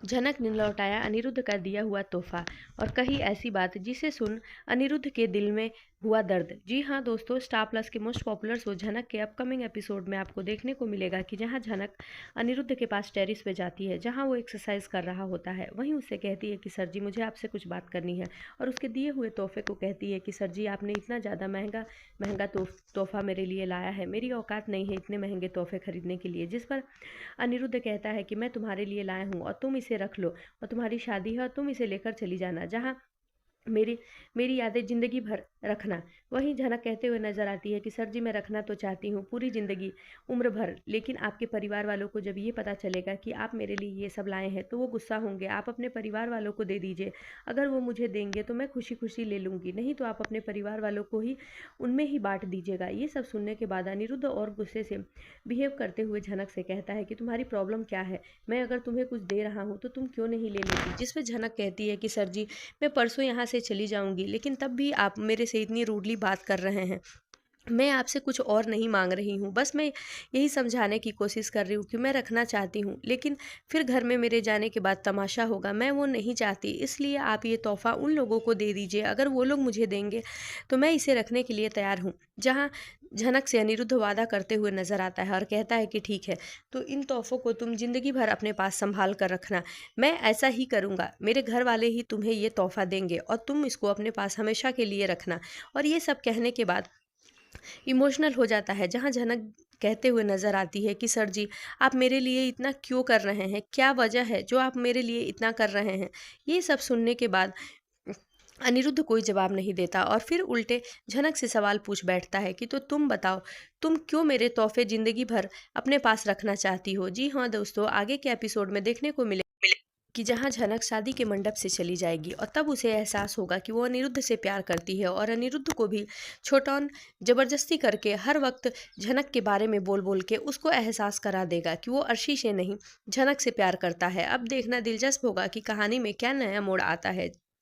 झनक ने लौटाया अनिरुद्ध का दिया हुआ तोहफा और कही ऐसी बात जिसे सुन अनिरुद्ध के दिल में हुआ दर्द। जी हाँ दोस्तों, स्टार प्लस के मोस्ट पॉपुलर शो झनक के अपकमिंग एपिसोड में आपको देखने को मिलेगा कि जहाँ झनक अनिरुद्ध के पास टेरिस पे जाती है, जहाँ वो एक्सरसाइज कर रहा होता है, वहीं उससे कहती है कि सर जी मुझे आपसे कुछ बात करनी है, और उसके दिए हुए तोहफे को कहती है कि सर जी आपने इतना ज़्यादा महंगा महंगा तोहफा मेरे लिए लाया है, मेरी औकात नहीं है इतने महंगे तोहफे खरीदने के लिए। जिस पर अनिरुद्ध कहता है कि मैं तुम्हारे लिए लाया हूँ और तुम इसे रख लो, और तुम्हारी शादी है और तुम इसे लेकर चली जाना, जहाँ मेरी मेरी यादें ज़िंदगी भर रखना। वहीं झनक कहते हुए नज़र आती है कि सर जी मैं रखना तो चाहती हूँ पूरी ज़िंदगी, उम्र भर, लेकिन आपके परिवार वालों को जब ये पता चलेगा कि आप मेरे लिए ये सब लाए हैं तो वो गुस्सा होंगे। आप अपने परिवार वालों को दे दीजिए, अगर वो मुझे देंगे तो मैं खुशी खुशी ले लूँगी, नहीं तो आप अपने परिवार वालों को ही उनमें ही बांट दीजिएगा। ये सब सुनने के बाद अनिरुद्ध और गुस्से से बिहेव करते हुए झनक से कहता है कि तुम्हारी प्रॉब्लम क्या है, मैं अगर तुम्हें कुछ दे रहा हूँ तो तुम क्यों नहीं ले लेती। जिस पे झनक कहती है कि सर जी मैं परसों यहाँ से चली जाऊँगी, लेकिन तब भी आप मेरे से इतनी रूडली बात कर रहे हैं। मैं आपसे कुछ और नहीं माँग रही हूँ, बस मैं यही समझाने की कोशिश कर रही हूँ कि मैं रखना चाहती हूँ, लेकिन फिर घर में मेरे जाने के बाद तमाशा होगा, मैं वो नहीं चाहती। इसलिए आप ये तोहफ़ा उन लोगों को दे दीजिए, अगर वो लोग मुझे देंगे तो मैं इसे रखने के लिए तैयार हूँ। जहाँ झनक से अनिरुद्ध वादा करते हुए नज़र आता है और कहता है कि ठीक है, तो इन तोहफ़ों को तुम ज़िंदगी भर अपने पास सँभाल कर रखना। मैं ऐसा ही करूँगा, मेरे घर वाले ही तुम्हें ये तोहफ़ा देंगे और तुम इसको अपने पास हमेशा के लिए रखना। और ये सब कहने के बाद इमोशनल हो जाता है, जहाँ झनक कहते हुए नज़र आती है कि सर जी आप मेरे लिए इतना क्यों कर रहे हैं? क्या वजह है जो आप मेरे लिए इतना कर रहे हैं? ये सब सुनने के बाद अनिरुद्ध कोई जवाब नहीं देता और फिर उल्टे झनक से सवाल पूछ बैठता है कि तो तुम बताओ, तुम क्यों मेरे तोहफ़े ज़िंदगी भर अपने पास रखना चाहती हो? जी हाँ दोस्तों, आगे के एपिसोड में देखने को मिले कि जहाँ झनक शादी के मंडप से चली जाएगी और तब उसे एहसास होगा कि वो अनिरुद्ध से प्यार करती है, और अनिरुद्ध को भी छोटौन ज़बरदस्ती करके हर वक्त झनक के बारे में बोल बोल के उसको एहसास करा देगा कि वो अर्शी से नहीं झनक से प्यार करता है। अब देखना दिलचस्प होगा कि कहानी में क्या नया मोड़ आता है।